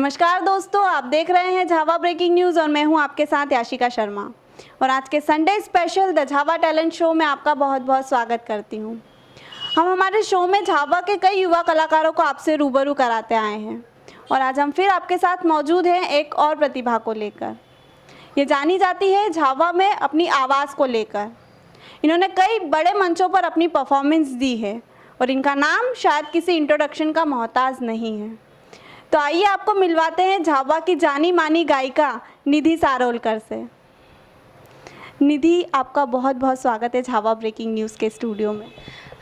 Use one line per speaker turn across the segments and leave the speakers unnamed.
नमस्कार दोस्तों, आप देख रहे हैं झावा ब्रेकिंग न्यूज़ और मैं हूं आपके साथ याशिका शर्मा। और आज के Sunday special the Jhawa talent show में आपका बहुत बहुत स्वागत करती हूं। हम हमारे शो में झावा के कई युवा कलाकारों को आपसे रूबरू कराते आए हैं और आज हम फिर आपके साथ मौजूद हैं एक और प्रतिभा को लेकर। ये जानी जाती है झावा में अपनी आवाज़ को लेकर। इन्होंने कई बड़े मंचों पर अपनी परफॉर्मेंस दी है और इनका नाम शायद किसी इंट्रोडक्शन का मोहताज नहीं है। तो आइए आपको मिलवाते हैं झावा की जानी मानी गायिका निधि सारोलकर से। निधि, आपका बहुत बहुत स्वागत है झावा ब्रेकिंग न्यूज़ के स्टूडियो में।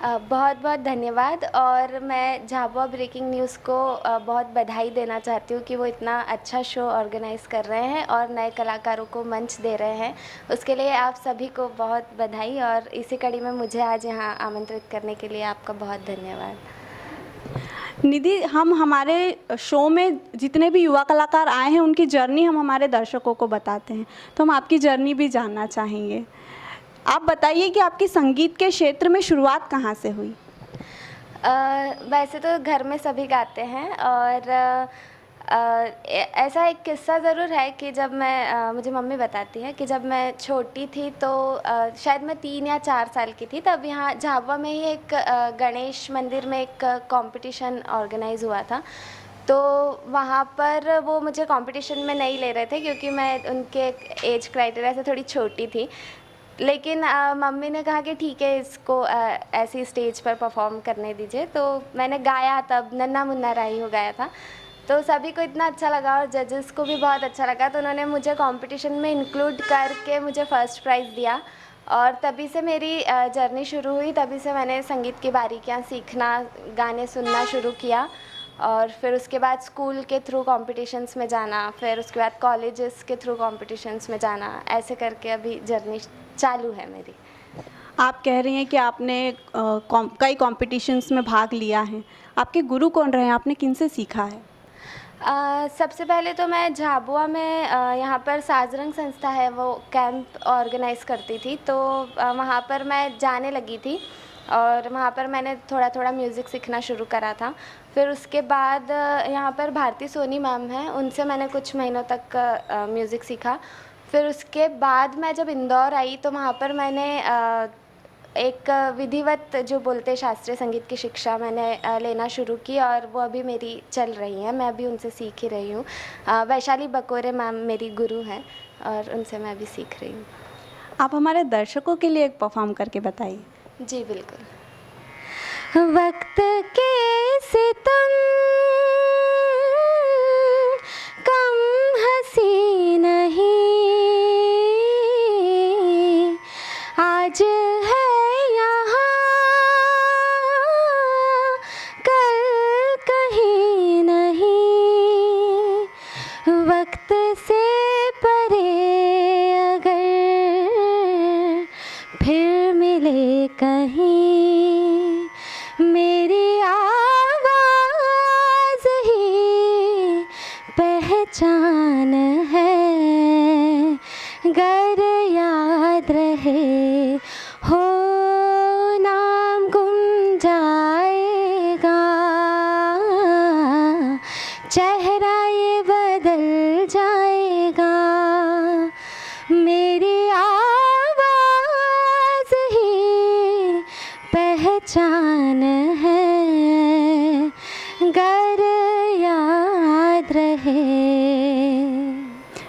बहुत बहुत धन्यवाद। और मैं झावा ब्रेकिंग न्यूज़ को बहुत बधाई देना चाहती हूँ कि वो इतना अच्छा शो ऑर्गेनाइज़ कर रहे हैं और नए कलाकारों को मंच दे रहे हैं। उसके लिए आप सभी को बहुत बधाई और इसी कड़ी में मुझे आज यहाँ आमंत्रित करने के लिए आपका बहुत धन्यवाद।
निधि, हम हमारे शो में जितने भी युवा कलाकार आए हैं उनकी जर्नी हम हमारे दर्शकों को बताते हैं, तो हम आपकी जर्नी भी जानना चाहेंगे। आप बताइए कि आपकी संगीत के क्षेत्र में शुरुआत कहाँ से हुई?
वैसे तो घर में सभी गाते हैं और ऐसा एक किस्सा ज़रूर है कि जब मैं मुझे मम्मी बताती है कि जब मैं छोटी थी तो शायद मैं 3 या 4 साल की थी, तब यहाँ झाबुआ में ही एक गणेश मंदिर में एक कंपटीशन ऑर्गेनाइज़ हुआ था। तो वहाँ पर वो मुझे कंपटीशन में नहीं ले रहे थे क्योंकि मैं उनके एज क्राइटेरिया से थोड़ी छोटी थी। लेकिन मम्मी ने कहा कि ठीक है, इसको ऐसी स्टेज पर परफॉर्म करने दीजिए। तो मैंने गाया, तब नन्ना मुन्ना राही हो गाया था। तो सभी को इतना अच्छा लगा और जजेस को भी बहुत अच्छा लगा, तो उन्होंने मुझे कंपटीशन में इंक्लूड करके मुझे फ़र्स्ट प्राइज़ दिया। और तभी से मेरी जर्नी शुरू हुई। तभी से मैंने संगीत की बारीकियाँ सीखना, गाने सुनना शुरू किया और फिर उसके बाद स्कूल के थ्रू कॉम्पिटिशन्स में जाना, फिर उसके बाद कॉलेजेस के थ्रू कॉम्पिटिशन्स में जाना, ऐसे करके अभी जर्नी चालू है मेरी।
आप कह रही हैं कि आपने कई कॉम्पिटिशन्स में भाग लिया है। आपके गुरु कौन रहे हैं? आपने किन से सीखा है?
सबसे पहले तो मैं झाबुआ में यहाँ पर साजरंग संस्था है, वो कैंप ऑर्गेनाइज़ करती थी, तो वहाँ पर मैं जाने लगी थी और वहाँ पर मैंने थोड़ा थोड़ा म्यूज़िक सीखना शुरू करा था। फिर उसके बाद यहाँ पर भारती सोनी मैम हैं, उनसे मैंने कुछ महीनों तक म्यूज़िक सीखा। फिर उसके बाद मैं जब इंदौर आई तो वहाँ पर मैंने एक विधिवत जो बोलते शास्त्रीय संगीत की शिक्षा मैंने लेना शुरू की और वो अभी मेरी चल रही है। मैं अभी उनसे सीख ही रही हूँ। वैशाली बकोरे मैम मेरी गुरु हैं और उनसे मैं अभी सीख रही हूँ।
आप हमारे दर्शकों के लिए एक परफॉर्म करके बताइए।
जी बिल्कुल। वक्त के सितम कम हंसी नहीं, आज है यहाँ कल कहीं नहीं, वक्त से परे अगर फिर मिले कहीं, मेरी आवाज़ ही पहचान है, गर याद रहे हो नाम गुम जाएगा, चेहरा ये बदल जाएगा, मेरी आवाज़ ही पहचान है, गर याद रहे।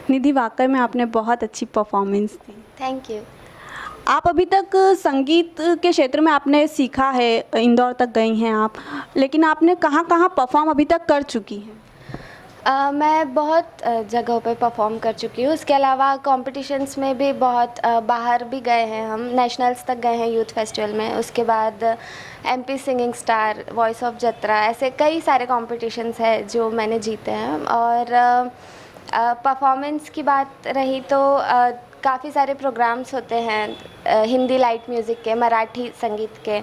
निधि, वाकई में आपने बहुत अच्छी परफॉर्मेंस दी।
Thank you.
आप अभी तक संगीत के क्षेत्र में आपने सीखा है, इंदौर तक गई हैं आप, लेकिन आपने कहाँ कहाँ परफॉर्म अभी तक कर चुकी हैं?
मैं बहुत जगहों पे परफॉर्म कर चुकी हूँ। उसके अलावा कॉम्पिटिशन्स में भी बहुत बाहर भी गए हैं, हम नेशनल्स तक गए हैं यूथ फेस्टिवल में। उसके बाद MP singing star, voice of जत्रा, ऐसे कई सारे कॉम्पिटिशन्स हैं जो मैंने जीते हैं। और परफॉर्मेंस की बात रही तो काफ़ी सारे प्रोग्राम्स होते हैं हिंदी लाइट म्यूज़िक के, मराठी संगीत के,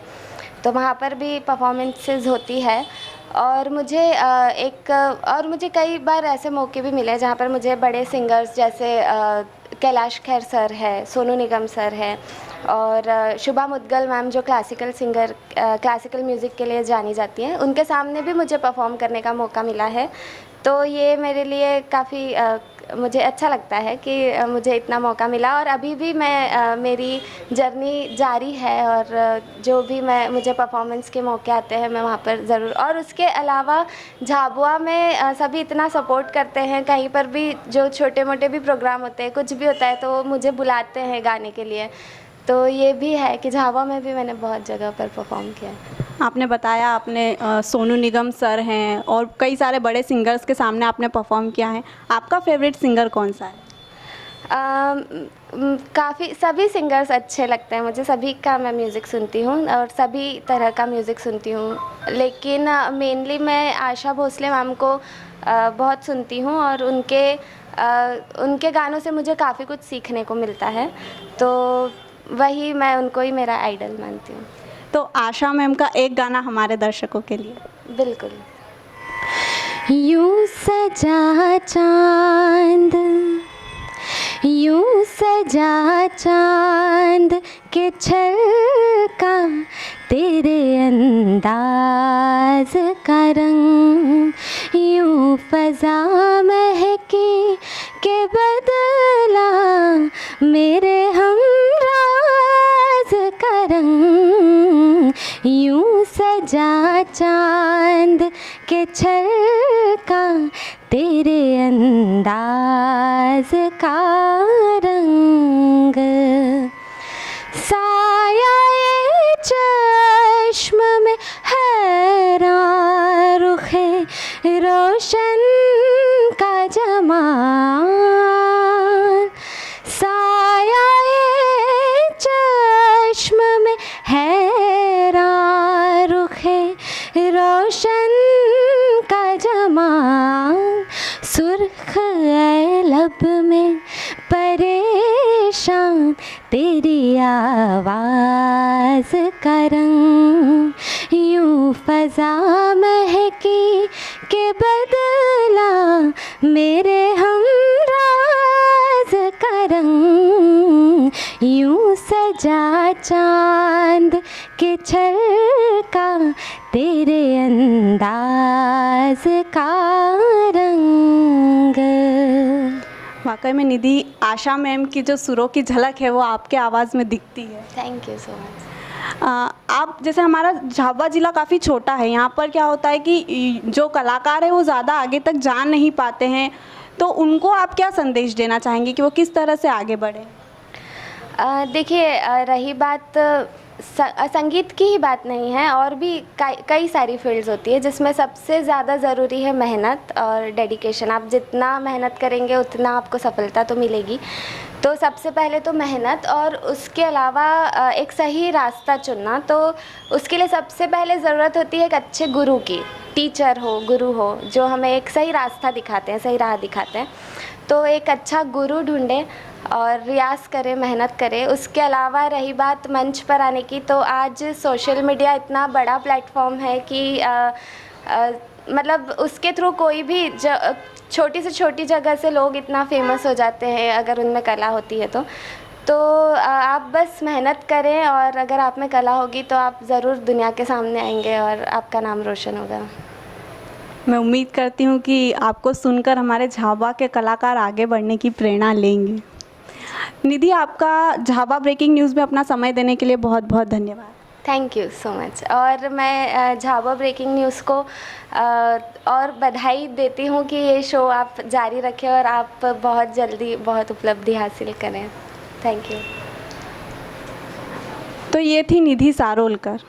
तो वहाँ पर भी परफॉर्मेंसेस होती है। और मुझे कई बार ऐसे मौके भी मिले जहाँ पर मुझे बड़े सिंगर्स जैसे कैलाश खेर सर है, सोनू निगम सर है और शुभा मुद्गल मैम जो क्लासिकल म्यूज़िक के लिए जानी जाती हैं, उनके सामने भी मुझे परफॉर्म करने का मौका मिला है। तो ये मेरे लिए काफ़ी मुझे अच्छा लगता है कि मुझे इतना मौका मिला, और अभी भी मैं मेरी जर्नी जारी है, और जो भी मुझे परफॉर्मेंस के मौके आते हैं मैं वहाँ पर ज़रूर। और उसके अलावा झाबुआ में सभी इतना सपोर्ट करते हैं, कहीं पर भी जो छोटे मोटे भी प्रोग्राम होते हैं, कुछ भी होता है तो मुझे बुलाते हैं गाने के लिए। तो ये भी है कि झाबुआ में भी मैंने बहुत जगह पर परफॉर्म किया है।
आपने बताया आपने सोनू निगम सर हैं और कई सारे बड़े सिंगर्स के सामने आपने परफॉर्म किया है। आपका फेवरेट सिंगर कौन सा है?
काफ़ी सभी सिंगर्स अच्छे लगते हैं मुझे, सभी का मैं म्यूज़िक सुनती हूँ और सभी तरह का म्यूज़िक सुनती हूँ, लेकिन मेनली मैं आशा भोसले मैम को बहुत सुनती हूँ, और उनके गानों से मुझे काफ़ी कुछ सीखने को मिलता है, तो वही मैं उनको ही मेरा आइडल मानती हूँ।
तो आशा मैम का एक गाना हमारे दर्शकों के लिए।
बिल्कुल। यूं सजा चांद, यूं सजा चांद के छलका तेरे अंदाज का रंग, यूं फजा महकी के बदला मेरे हमराज का रंग, यूं सजा चांद के छलका तेरे अंदाज का रंग, साया ये चश्म में हैरान रुखे रोशन का जमाल, साया ये चश्म में हैरान रुखे रोशन का जमाल, सुर्ख है लब में परेशान तेरी आवाज़ का रंग, यूं फजा महकी के बदला मेरे हमराज का रंग, यूं सजा चांद के छलका तेरे अंदाज का रंग।
वाकई में निधि, आशा मैम की जो सुरों की झलक है वो आपके आवाज़ में दिखती है।
Thank you so much.
आप जैसे हमारा झाबुआ ज़िला काफ़ी छोटा है, यहाँ पर क्या होता है कि जो कलाकार है वो ज़्यादा आगे तक जा नहीं पाते हैं, तो उनको आप क्या संदेश देना चाहेंगे कि वो किस तरह से आगे बढ़े?
देखिए, रही बात संगीत की ही बात नहीं है, और भी कई सारी फील्ड्स होती है जिसमें सबसे ज़्यादा ज़रूरी है मेहनत और डेडिकेशन। आप जितना मेहनत करेंगे उतना आपको सफलता तो मिलेगी। तो सबसे पहले तो मेहनत, और उसके अलावा एक सही रास्ता चुनना। तो उसके लिए सबसे पहले ज़रूरत होती है एक अच्छे गुरु की, टीचर हो, गुरु हो, जो हमें एक सही रास्ता दिखाते हैं, सही राह दिखाते हैं। तो एक अच्छा गुरु ढूंढें और रियाज़ करें, मेहनत करें। उसके अलावा रही बात मंच पर आने की, तो आज सोशल मीडिया इतना बड़ा प्लेटफॉर्म है कि मतलब उसके थ्रू कोई भी छोटी से छोटी जगह से लोग इतना फेमस हो जाते हैं अगर उनमें कला होती है तो आप बस मेहनत करें, और अगर आप में कला होगी तो आप ज़रूर दुनिया के सामने आएंगे और आपका नाम रोशन होगा।
मैं उम्मीद करती हूँ कि आपको सुनकर हमारे झाबुआ के कलाकार आगे बढ़ने की प्रेरणा लेंगे। निधि, आपका झाबुआ ब्रेकिंग न्यूज़ में अपना समय देने के लिए बहुत बहुत धन्यवाद।
Thank you so much. और मैं झाबुआ ब्रेकिंग न्यूज़ को और बधाई देती हूँ कि ये शो आप जारी रखें और आप बहुत जल्दी बहुत उपलब्धि हासिल करें। Thank you.
तो ये थी निधि सारोलकर।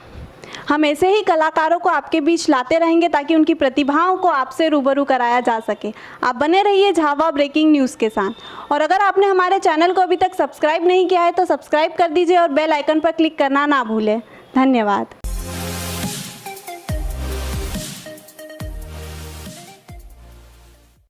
हम ऐसे ही कलाकारों को आपके बीच लाते रहेंगे ताकि उनकी प्रतिभाओं को आपसे रूबरू कराया जा सके। आप बने रहिए झाबुआ ब्रेकिंग न्यूज़ के साथ। और अगर आपने हमारे चैनल को अभी तक सब्सक्राइब नहीं किया है तो सब्सक्राइब कर दीजिए और बेल आइकन पर क्लिक करना ना भूलें। धन्यवाद।